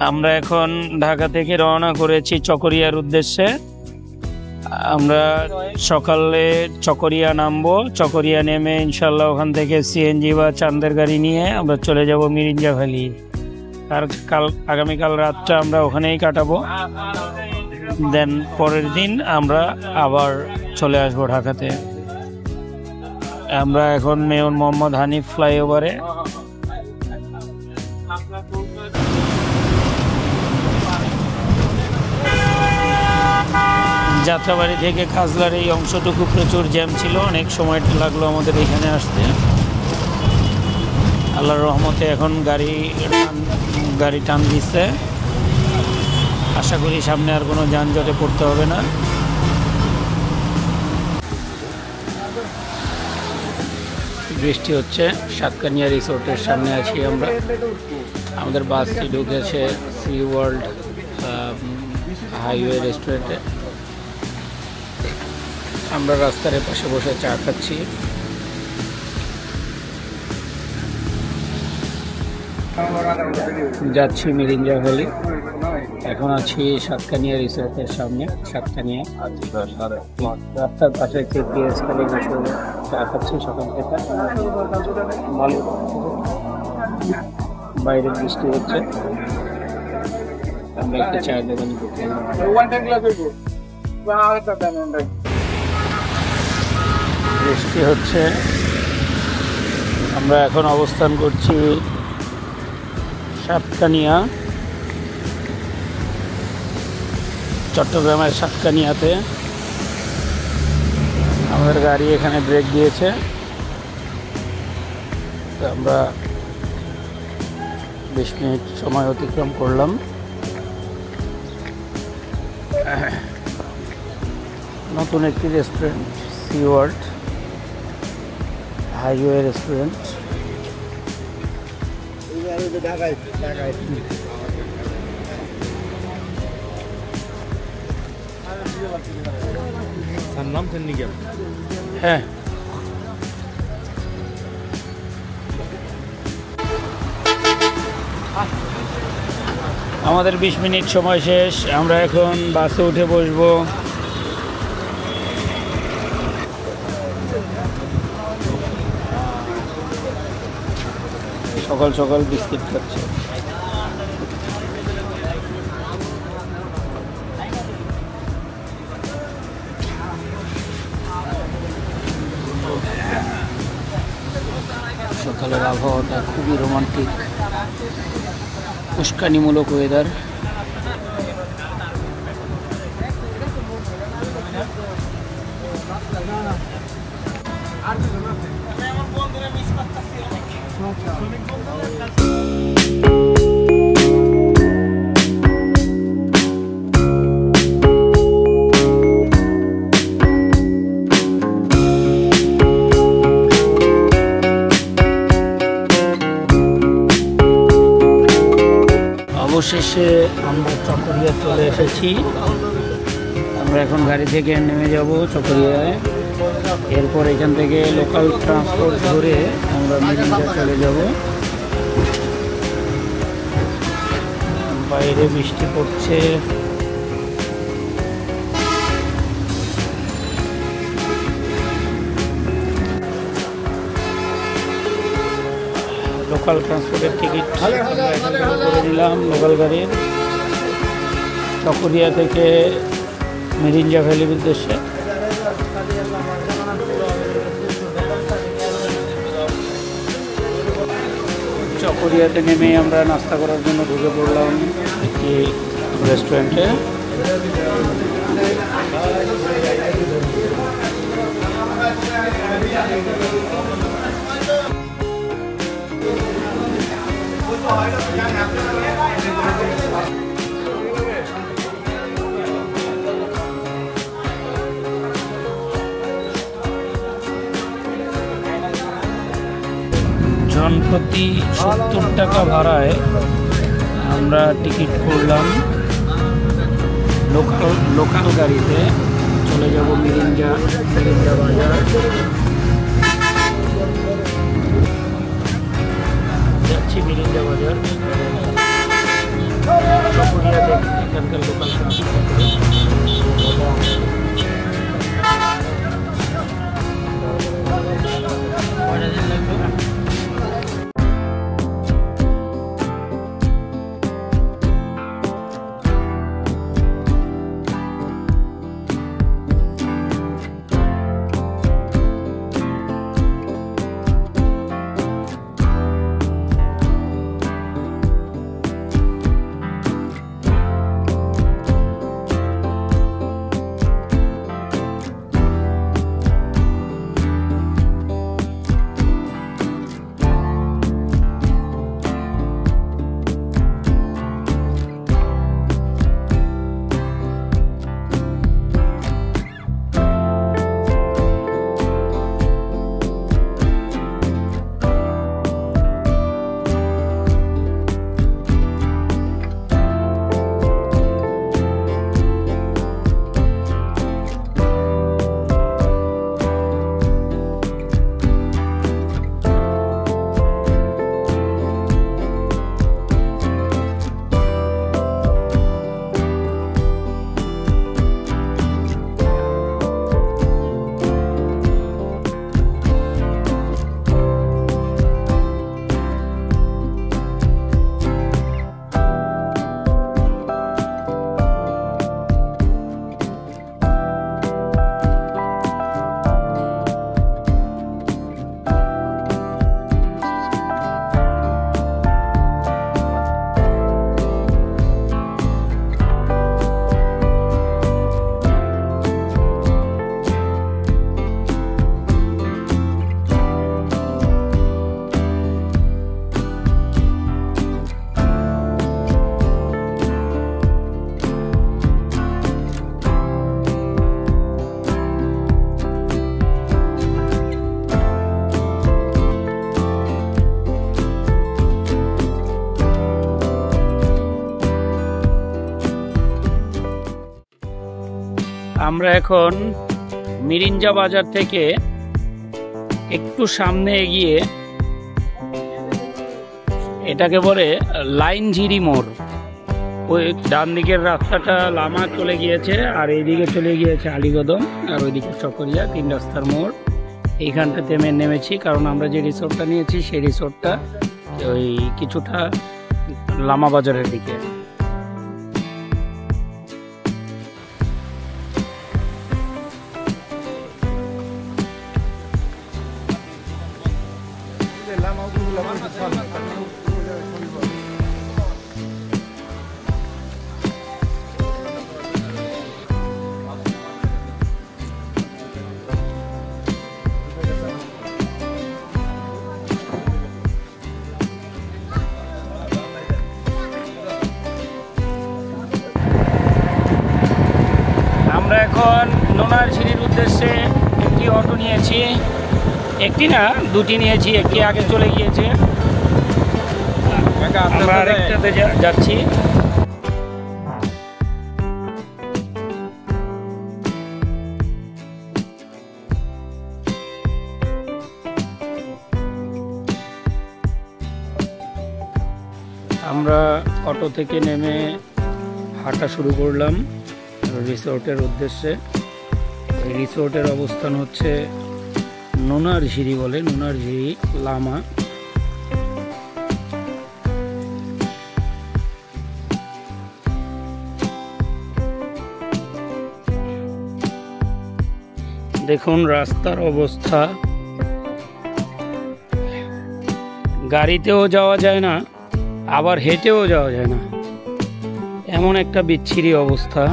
আমরা এখন ঢাকা থেকে রওনা করেছি চকরিয়ার উদ্দেশ্যে। আমরা সকালে চকরিয়া নামবো। চকরিয়া নেমে ইনশাল্লাহ ওখান থেকে সিএনজি বা চাঁদের গাড়ি নিয়ে আমরা চলে যাব মিরিঞ্জা ভ্যালি। আর আগামীকাল রাতটা আমরা ওখানেই কাটাবো। দেন পরের দিন আমরা আবার চলে আসবো ঢাকাতে। আমরা এখন মেয়র মোহাম্মদ হানিফ ফ্লাইওভারে। যাত্রাবাড়ি থেকে কাজলার এই অংশটুকু প্রচুর জ্যাম ছিল, অনেক সময় লাগলো আমাদের এখানে আসতে। আল্লাহর রহমতে এখন গাড়ি টান দিচ্ছে। আশা করি সামনে আর কোনো যানজটে পড়তে হবে না। বৃষ্টি হচ্ছে। সাতকানিয়া রিসোর্টের সামনে আছি আমরা। আমাদের বাসটি ঢুকেছে সি ওয়ার্ল্ড হাইওয়ে রেস্টুরেন্টে। আমরা রাস্তার পাশে বসে চা খাচ্ছি। যাচ্ছি মিরিঞ্জা ভ্যালি। এখন আছি সাতকানিয়া রিসোর্টের সামনে। সাতকানিয়া রাস্তার পাশে কেপিএস খালি বসে চা খাচ্ছি সকাল থেকে। ভালো, বাইরে বৃষ্টি হচ্ছে। আমরা একটা চায়ের দোকানে ঢুকলাম। বৃষ্টি হচ্ছে। আমরা এখন অবস্থান করছি সাতকানিয়া, চট্টগ্রামের সাতকানিয়াতে। আমাদের গাড়ি এখানে ব্রেক দিয়েছে। আমরা 20 মিনিট সময় অতিক্রম করলাম। নতুন একটি restaurant, Sea World highway restaurant. হ্যাঁ, আমাদের 20 মিনিট সময় শেষ। আমরা এখন বাসে উঠে বসবো। সকাল সকাল বিস্কিট খাচ্ছে। সকালের আবহাওয়াটা খুবই রোমান্টিক, উস্কানিমূলক ওয়েদার। অবশেষে আমরা চকরিয়া চলে এসেছি। আমরা এখন গাড়ি থেকে নেমে যাব চকরিয়ায়। এরপর এখান থেকে লোকাল ট্রান্সপোর্ট ধরে আমরা মিরিঞ্জা চলে যাব। বাইরে বৃষ্টি পড়ছে। লোকাল ট্রান্সপোর্টের টিকিট করে নিলাম, লোকাল গাড়ির। চকরিয়া থেকে মিরিঞ্জা ভ্যালির উদ্দেশ্যে। চকরিয়াতে নেমে আমরা নাস্তা করার জন্য ঢুকে পড়লাম একটি রেস্টুরেন্টে। জনপ্রতি 70 টাকা ভাড়ায় আমরা টিকিট করলাম লোকাল গাড়িতে। চলে যাব মিরিঞ্জা বাজার। যাচ্ছি মিরিঞ্জা বাজার। আমরা এখন মিরিঞ্জা বাজার থেকে একটু সামনে এগিয়ে, এটাকে বলে লাইনঝিরি মোড়। ওই ডান দিকের রাস্তাটা লামা চলে গিয়েছে, আর এইদিকে চলে গিয়েছে আলীকদম, আর ওইদিকে চকরিয়া, 3 রাস্তার মোড়। এইখানটাতে আমি নেমেছি, কারণ আমরা যে রিসোর্টটা নিয়েছি সেই রিসোর্টটা ওই কিছুটা লামা বাজারের দিকে। আমরা এখন নোনারঝিরির উদ্দেশ্যে একটি অটো নিয়েছি, একটি না দুটি নিয়েছি, একটি আগে চলে গিয়েছে, আমরা আরেকটাতে যাচ্ছি। আমরা অটো থেকে নেমে হাঁটা শুরু করলাম রিসোর্টের উদ্দেশ্যে। এই রিসোর্টের অবস্থান হচ্ছে নোনারঝিরি বলে, নোনারঝিরি লামা। দেখুন রাস্তার অবস্থা, গাড়িতেও যাওয়া যায় না, আবার হেঁটেও যাওয়া যায় না, এমন একটা বিচ্ছিরি অবস্থা।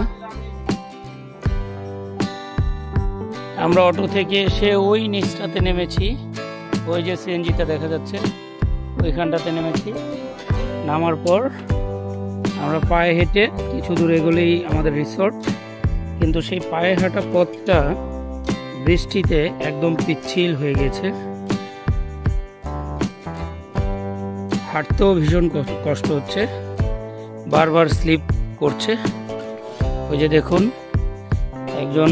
আমরা অটো থেকে এসে ওই নিচটাতে নেমেছি, ওই যে সিএনজিটা দেখা যাচ্ছে ওইখানটাতে নেমেছি। নামার পর আমরা পায়ে হেঁটে কিছু দূর এগোলেই আমাদের রিসোর্ট, কিন্তু সেই পায়ে হাঁটা পথটা বৃষ্টিতে একদম পিচ্ছিল হয়ে গেছে, হাঁটতেও ভীষণ কষ্ট হচ্ছে, বারবার স্লিপ করছে। ওই যে দেখুন একজন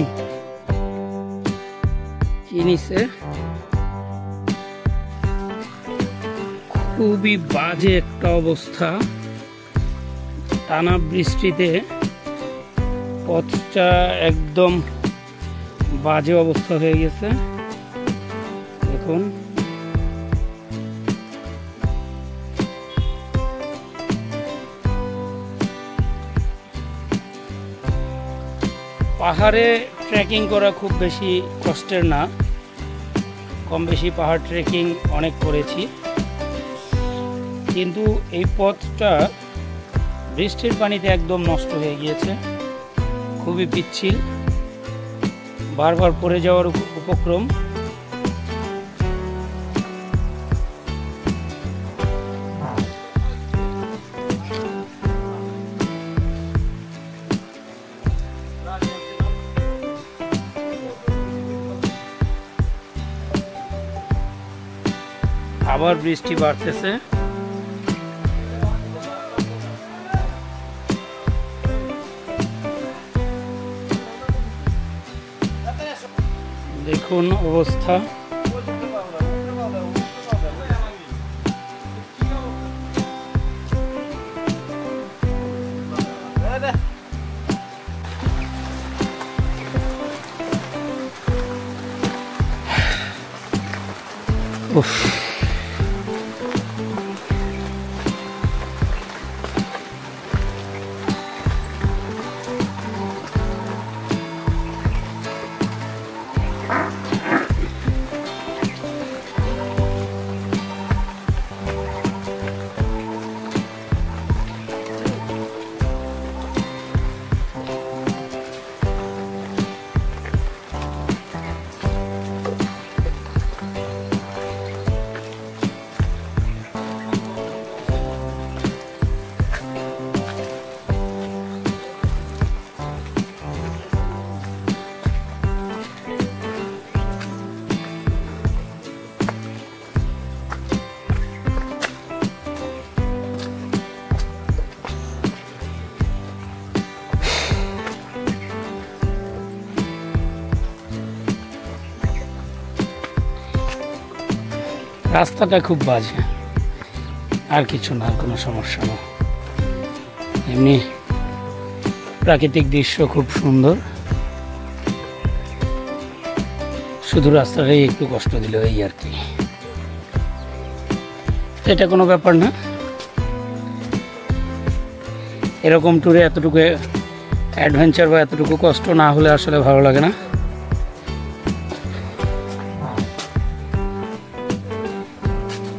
কি নিছে, খুবই বাজে একটা অবস্থা। টানা বৃষ্টিতে পথটা একদম বাজে অবস্থা হয়ে গেছে। দেখুন পাহাড়ে ট্রেকিং করা খুব বেশি কষ্টের না, কম বেশি পাহাড় ট্রেকিং অনেক করেছি, কিন্তু এই পথটা বৃষ্টির পানিতে একদম নষ্ট হয়ে গিয়েছে, খুবই পিচ্ছিল, বারবার পড়ে যাওয়ার উপক্রম। আবার বৃষ্টি বাড়তেছে। দেখুন অবস্থা, উফ রাস্তাটা খুব বাজে, আর কিছু না, কোনো সমস্যা না। এমনি প্রাকৃতিক দৃশ্য খুব সুন্দর, শুধু রাস্তাটাই একটু কষ্ট দিল এই আর কি। এটা কোনো ব্যাপার না, এরকম ট্যুরে এতটুকু অ্যাডভেঞ্চার বা এতটুকু কষ্ট না হলে আসলে ভালো লাগে না।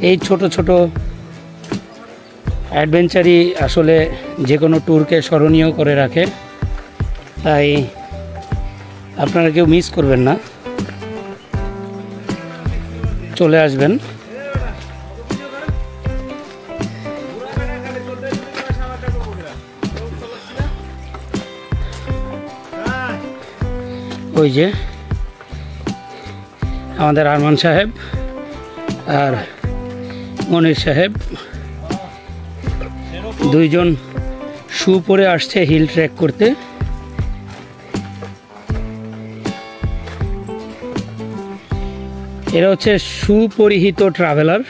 এই ছোট ছোট অ্যাডভেঞ্চারই আসলে যে কোনো ট্যুরকে স্মরণীয় করে রাখে, তাই আপনারা কেউ মিস করবেন না, চলে আসবেন। ওই যে আমাদের আরমান সাহেব আর মনির সাহেব দুইজন শু পরে আসছে হিল ট্রেক করতে। এরা হচ্ছে সুপরিহিত ট্রাভেলার।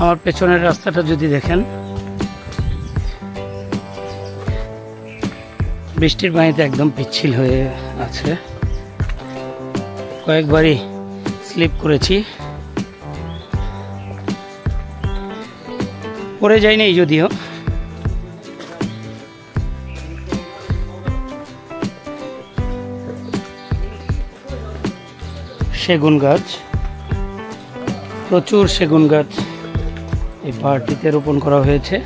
আমার পেছনের রাস্তাটা যদি দেখেন, বৃষ্টির পানিতে একদম পিচ্ছিল হয়ে আছে, কয়েকবারই স্লিপ করেছি, পড়ে যাইনি যদিও। সেগুন গাছ, প্রচুর সেগুন গাছ এই পাহাড়টিতে রোপণ করা হয়েছে।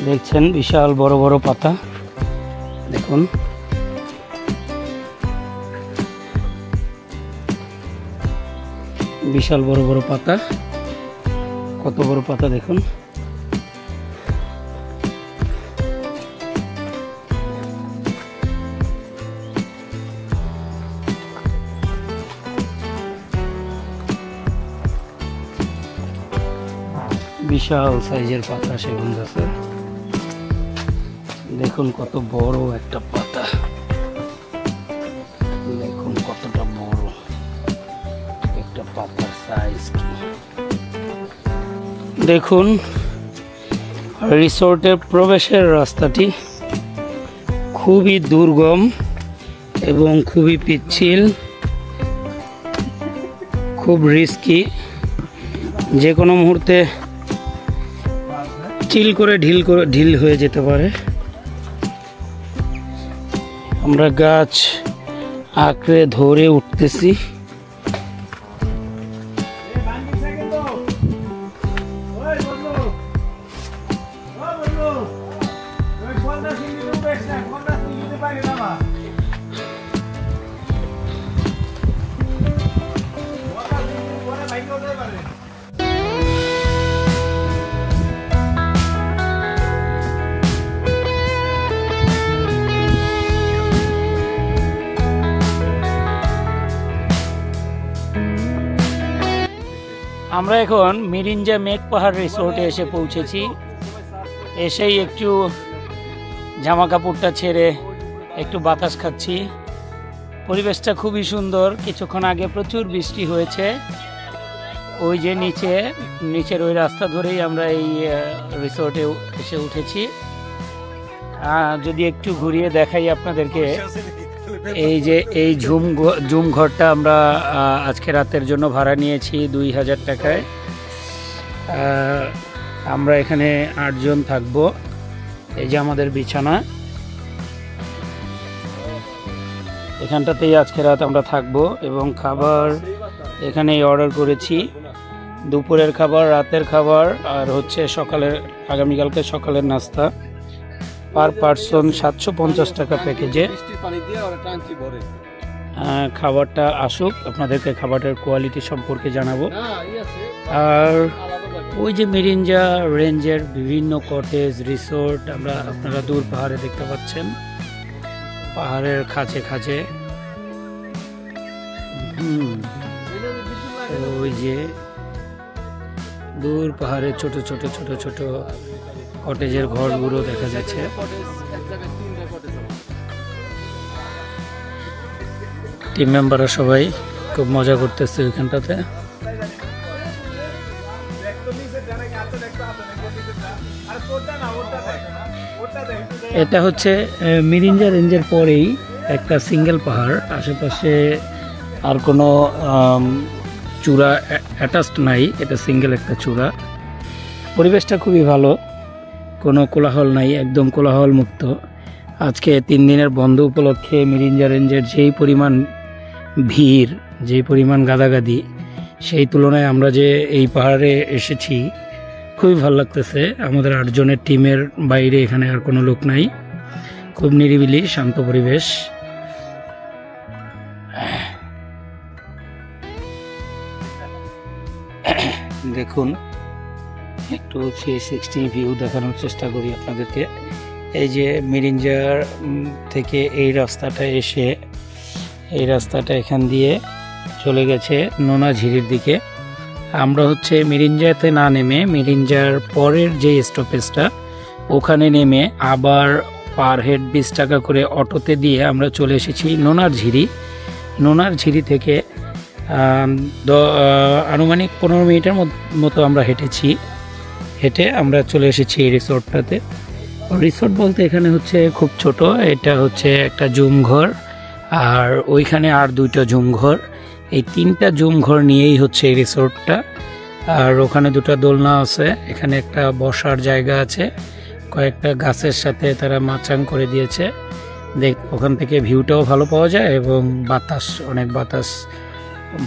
দেখছেন বিশাল বড় বড় পাতা, দেখুন বিশাল বড় বড় পাতা, কত বড় পাতা দেখুন। বিশাল সাইজের পাতা সেগুন গাছের, দেখুন কত বড় একটা পাতা, দেখুন কতটা বড় একটা পাতার সাইজ কি। দেখুন রিসোর্টের প্রবেশের রাস্তাটি খুবই দুর্গম এবং খুবই পিচ্ছিল, খুব রিস্কি, যে কোনো মুহূর্তে চিল করে ঢিল হয়ে যেতে পারে। আমরা গাছ আঁকড়ে ধরে উঠতেছি। আমরা এখন মিরিঞ্জা মেঘ পাহাড় রিসোর্টে এসে পৌঁছেছি। এসেই একটু জামা কাপড়টা ছেড়ে একটু বাতাস খাচ্ছি। পরিবেশটা খুবই সুন্দর। কিছুক্ষণ আগে প্রচুর বৃষ্টি হয়েছে। ওই যে নিচের ওই রাস্তা ধরেই আমরা এই রিসোর্টে এসে উঠেছি। যদি একটু ঘুরিয়ে দেখাই আপনাদেরকে, এই যে এই ঝুম ঘরটা আমরা আজকে রাতের জন্য ভাড়া নিয়েছি 2000 টাকায়। আমরা এখানে 8 জন থাকবো। এই যে আমাদের বিছানা, এখানটাতেই আজকে রাত আমরা থাকবো এবং খাবার এখানেই অর্ডার করেছি। দুপুরের খাবার, রাতের খাবার আর হচ্ছে আগামীকালকে সকালের নাস্তা। পার পার্সন 750 টাকা প্যাকেজে। খাবারটা আসুক, আপনাদেরকে খাবারের কোয়ালিটি সম্পর্কে জানাবো। আর ওই যে মিরিঞ্জা রেঞ্জের বিভিন্ন কটেজ রিসোর্ট আপনারা দূর পাহাড়ে দেখতে পাচ্ছেন। পাহাড়ের খাঁচে খাঁচে। ওই যে দূর পাহাড়ের ছোট ছোট ছোট ছোট কটেজের ঘরগুলো দেখা যাচ্ছে। টিম মেম্বাররা সবাই খুব মজা করতেছে ওইখানটাতে। এটা হচ্ছে মিরিঞ্জা রেঞ্জের পরেই একটা সিঙ্গেল পাহাড়, আশেপাশে আর কোনো চূড়া অ্যাটাচড নাই, এটা সিঙ্গেল একটা চূড়া। পরিবেশটা খুবই ভালো, কোনো কোলাহল নাই, একদম কোলাহল মুক্ত। আজকে 3 দিনের বন্ধ উপলক্ষে মিরিঞ্জা রেঞ্জের যেই পরিমাণ ভিড়, যেই পরিমাণ গাদাগাদি, সেই তুলনায় আমরা যে এই পাহাড়ে এসেছি খুবই ভালো লাগতেছে। আমাদের 8 জনের টিমের বাইরে এখানে আর কোনো লোক নাই, খুব নিরিবিলি শান্ত পরিবেশ। দেখুন একটু 360 ভিউ দেখানোর চেষ্টা করি আপনাদেরকে। এই যে মিরিঞ্জার থেকে এই রাস্তাটা এসে, এই রাস্তাটা এখান দিয়ে চলে গেছে নোনাঝিরির দিকে। আমরা হচ্ছে মিরিঞ্জাতে না নেমে মিরিঞ্জার পরের যে স্টপেজটা ওখানে নেমে আবার পার হেড 20 টাকা করে অটোতে দিয়ে আমরা চলে এসেছি নোনারঝিরি। নোনারঝিরি থেকে আনুমানিক 15 মিনিটের মতো আমরা হেঁটে আমরা চলে এসেছি এই রিসোর্টটাতে। রিসোর্ট বলতে এখানে হচ্ছে খুব ছোট, এটা হচ্ছে একটা জুম ঘর, আর ওইখানে আর 2টা জুম ঘর। এই 3টা জুম ঘর নিয়েই হচ্ছে এই রিসোর্টটা। আর ওখানে 2টা দোলনা আছে, এখানে একটা বসার জায়গা আছে, কয়েকটা গাছের সাথে তারা মাচাং করে দিয়েছে। ওখান থেকে ভিউটাও ভালো পাওয়া যায় এবং অনেক বাতাস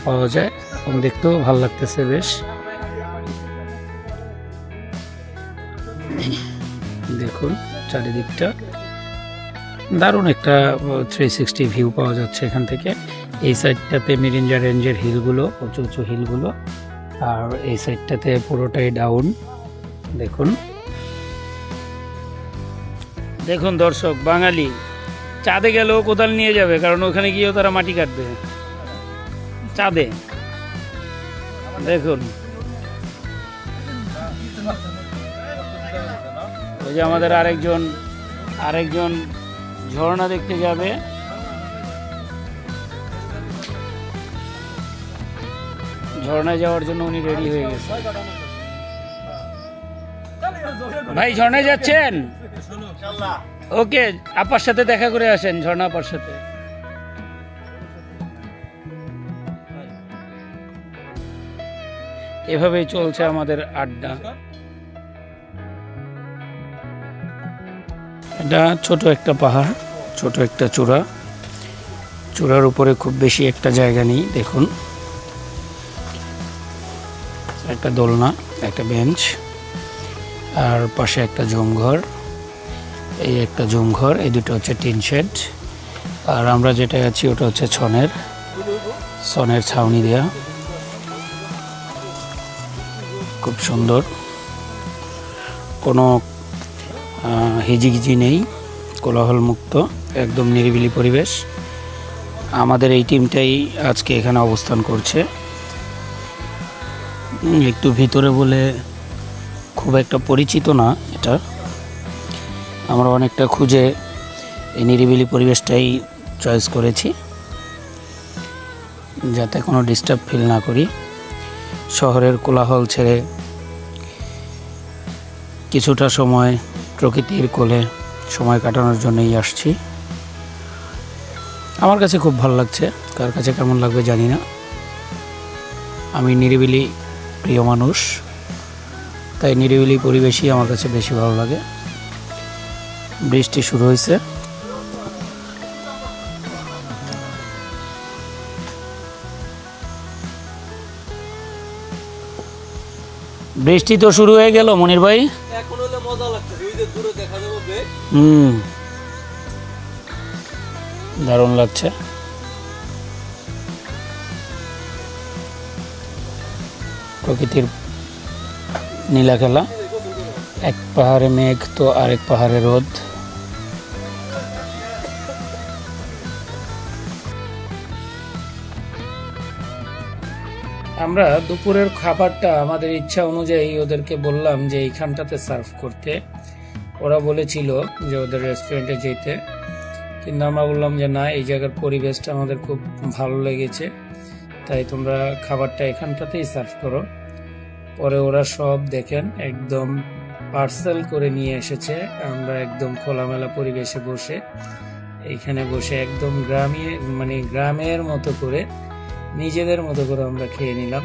পাওয়া যায় এবং দেখতেও ভালো লাগতেছে বেশ। দেখুন চারিদিকটা দারুণ একটা 360 ভিউ পাওয়া যাচ্ছে এখান থেকে। এই সাইডটাতে মিরিঞ্জা রেঞ্জের হিলগুলো, উঁচু উঁচু হিলগুলো, আর এই সাইডটাতে পুরোটাই ডাউন। দেখুন দেখুন দর্শক, বাঙালি চাঁদে গেলেও কোদাল নিয়ে যাবে, কারণ ওখানে গিয়েও তারা মাটি কাটবে চাঁদে। দেখুন ওই যে আমাদের আরেকজন ঝর্ণা দেখতে যাবে। ঝর্ণায় যাওয়ার জন্য উনি রেডি হয়ে গেছে। ভাই ঝর্ণায় যাচ্ছেন? ওকে, আপার সাথে দেখা করে আসেন, ঝর্ণা আপার সাথে। এভাবেই চলছে আমাদের আড্ডা। এটা ছোট একটা পাহাড়, ছোট একটা চূড়ার উপরে খুব বেশি একটা জায়গা নেই। দেখুন একটা দোলনা, একটা বেঞ্চ, আর পাশে একটা জুমঘর, এই একটা জুমঘর, এই দুটো হচ্ছে টিন শেড। আর আমরা যেটা আছি ওটা হচ্ছে ছনের ছাউনি দেয়া, খুব সুন্দর, কোনো হিজিগিজি নেই, কোলাহল মুক্ত, একদম নিরিবিলি পরিবেশ। আমাদের এই টিমটাই আজকে এখানে অবস্থান করছে। একটু ভিতরে বলে খুব একটা পরিচিত না এটা, আমরা অনেকটা খুঁজে এই নিরিবিলি পরিবেশটাই চয়েস করেছি, যাতে কোনো ডিস্টার্ব ফিল না করি। শহরের কোলাহল ছেড়ে কিছুটা সময় প্রকৃতির কোলে সময় কাটানোর জন্যই আসছি। আমার কাছে খুব ভালো লাগছে, কার কাছে কেমন লাগবে জানি না। আমি নিরিবিলি প্রিয় মানুষ, তাই নিরিবিলি পরিবেশই আমার কাছে বেশি ভালো লাগে। বৃষ্টি শুরু হয়েছে, বৃষ্টি তো শুরু হয়ে গেল মনির ভাই। দারুণ লাগছে। প্রকৃতির নীলা খেলা, এক পাহাড়ে মেঘ তো আরেক পাহাড়ে রোদ। আমরা দুপুরের খাবারটা আমাদের ইচ্ছা অনুযায়ী ওদেরকে বললাম যে এইখানটাতে সার্ভ করতে। ওরা বলেছিল যে ওদের রেস্টুরেন্টে যেতে, কিন্তু আমরা বললাম যে না, এই জায়গার পরিবেশটা আমাদের খুব ভালো লেগেছে, তাই তোমরা খাবারটা এখানটাতেই সার্ভ করো। পরে ওরা সব দেখেন একদম পার্সেল করে নিয়ে এসেছে। আমরা একদম খোলামেলা পরিবেশে বসে, এইখানে বসে একদম গ্রামের মতো করে, নিজেদের মতো করে আমরা খেয়ে নিলাম।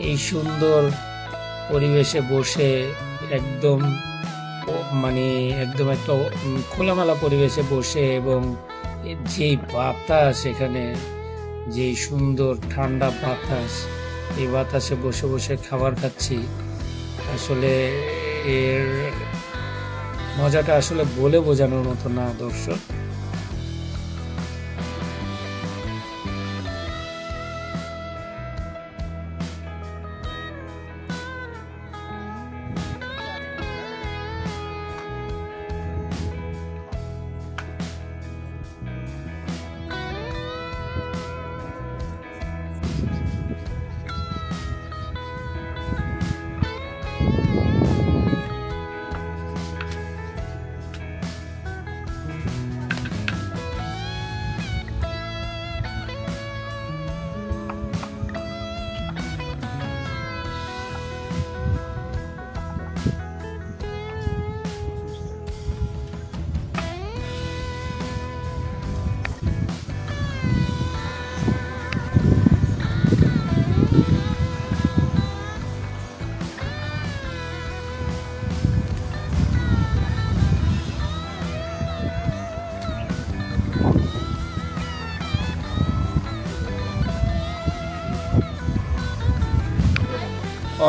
এই সুন্দর পরিবেশে বসে একদম একদম একটা খোলামেলা পরিবেশে বসে, এবং যেই বাতাস, এখানে যেই সুন্দর ঠান্ডা বাতাস, এই বাতাসে বসে বসে খাবার খাচ্ছি, আসলে এর মজাটা আসলে বলে বোঝানোর মতো না দর্শক।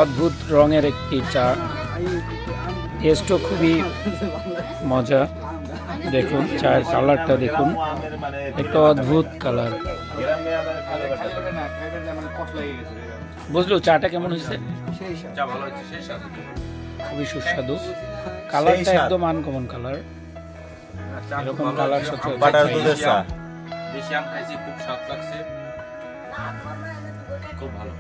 অদ্ভুত রঙের একটি চা, টেস্টও খুবই মজা। দেখুন চায়ের কালারটা দেখুন, একটা অদ্ভুত কালার। বুঝলো চাটা কেমন হয়েছে? খুবই সুস্বাদু। কালারটা একদম আনকমন কালার, এরকম কালার সচরাচর দেশি আম খাইছি, খুব স্বাদ লাগছে, খুব ভালো।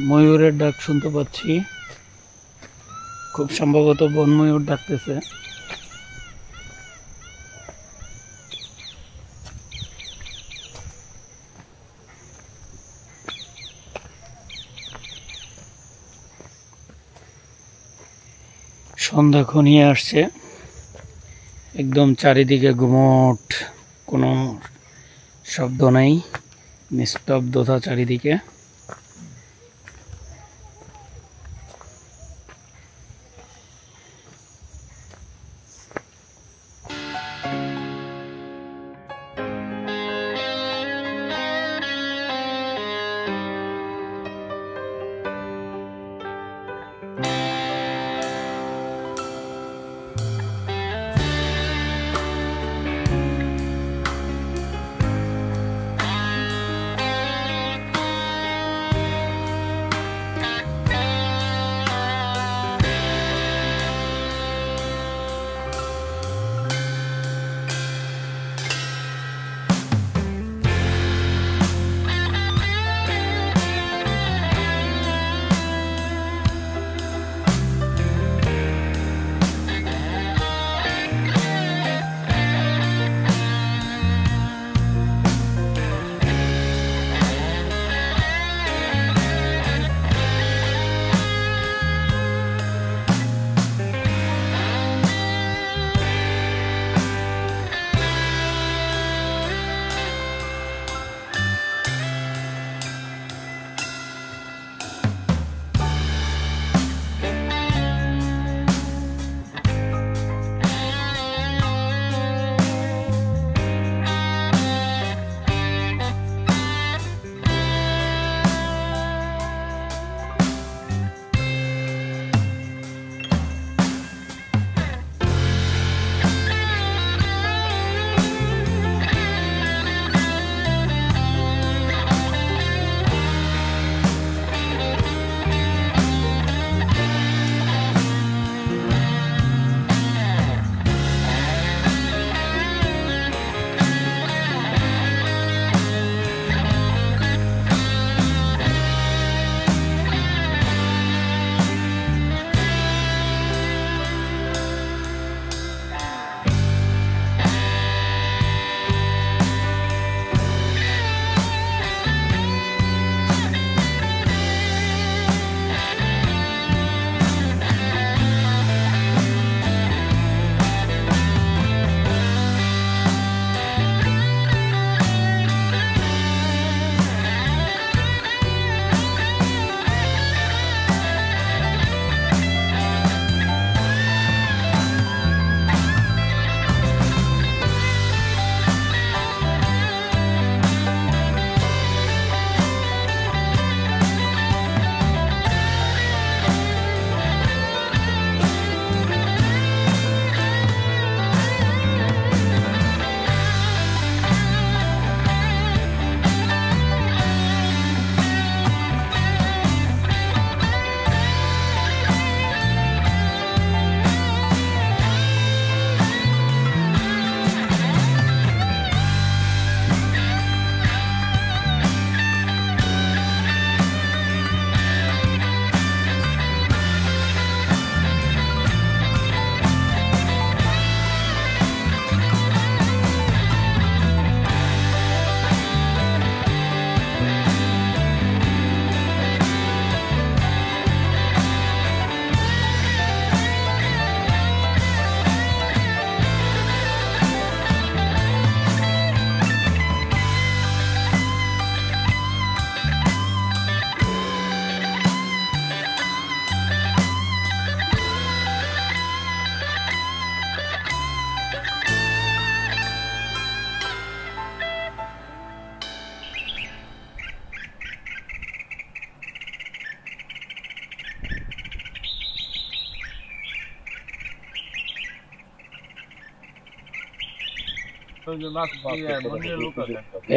ময়ূরের ডাক শুনতে পাচ্ছি, খুব সম্ভবত বন ময়ূর ডাকতেছে। সন্ধ্যা ঘনিয়ে আসছে, একদম চারিদিকে গুমট, কোনো শব্দ নাই, নিস্তব্ধতা চারিদিকে।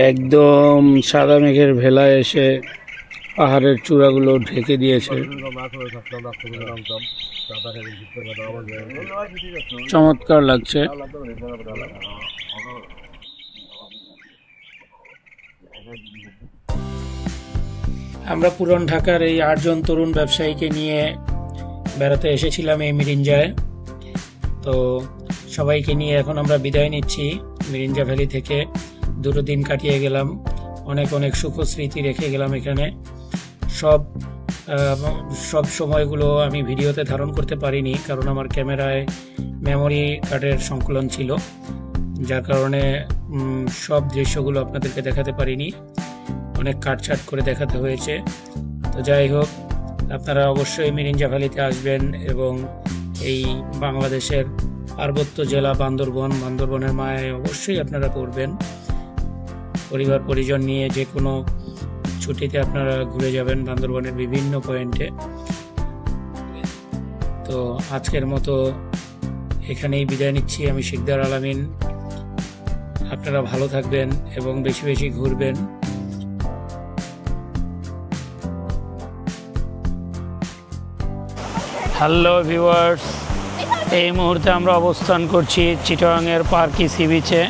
একদম সাদা মেঘের ভেলায় এসে পাহাড়ের চূড়াগুলো ঢেকে দিয়েছে। চমৎকার লাগছে। আমরা পুরান ঢাকার এই 8 জন তরুণ ব্যবসায়ীকে নিয়ে বেড়াতে এসেছিলাম এই মিরিঞ্জায়। তো সবাইকে নিয়ে এখন আমরা বিদায় নিচ্ছি মিরিঞ্জা ভ্যালি থেকে। 2 দিন কাটিয়ে গেলাম, অনেক অনেক সুখ স্মৃতি রেখে গেলাম এখানে। সব সময়গুলো আমি ভিডিওতে ধারণ করতে পারিনি, কারণ আমার ক্যামেরায় মেমোরি কার্ডের সংকলন ছিল, যার কারণে সব দৃশ্যগুলো আপনাদেরকে দেখাতে পারিনি, অনেক কাটছাট করে দেখাতে হয়েছে। তো যাই হোক, আপনারা অবশ্যই মিরিঞ্জা ভ্যালিতে আসবেন এবং এই বাংলাদেশের পার্বত্য জেলা বান্দরবনের মায়ায় অবশ্যই আপনারা পড়বেন। পরিবার পরিজন নিয়ে যে কোনো ছুটিতে আপনারা ঘুরে যাবেন বান্দরবনের বিভিন্ন পয়েন্টে। তো আজকের মতো এখানেই বিদায় নিচ্ছি। আমি শিকদার আলামিন। আপনারা ভালো থাকবেন এবং বেশি বেশি ঘুরবেন। হ্যালো ভিউয়ার্স, এই মুহূর্তে আমরা অবস্থান করছি চিটাগাংয়ের পার্কি সি বিচে।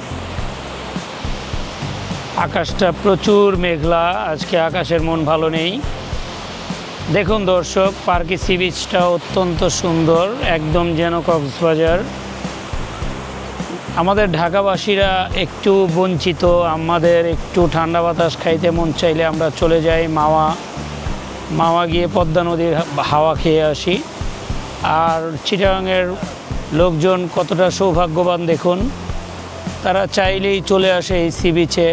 আকাশটা প্রচুর মেঘলা, আজকে আকাশের মন ভালো নেই। দেখুন দর্শক, পার্কি সি বিচটা অত্যন্ত সুন্দর, একদম যেন কক্সবাজার। আমাদের ঢাকাবাসীরা একটু বঞ্চিত, আমাদের একটু ঠান্ডা বাতাস খাইতে মন চাইলে আমরা চলে যাই মাওয়া গিয়ে পদ্মা নদীর হাওয়া খেয়ে আসি। আর চিটাগাংয়ের লোকজন কতটা সৌভাগ্যবান দেখুন, তারা চাইলেই চলে আসে এই সি বিচে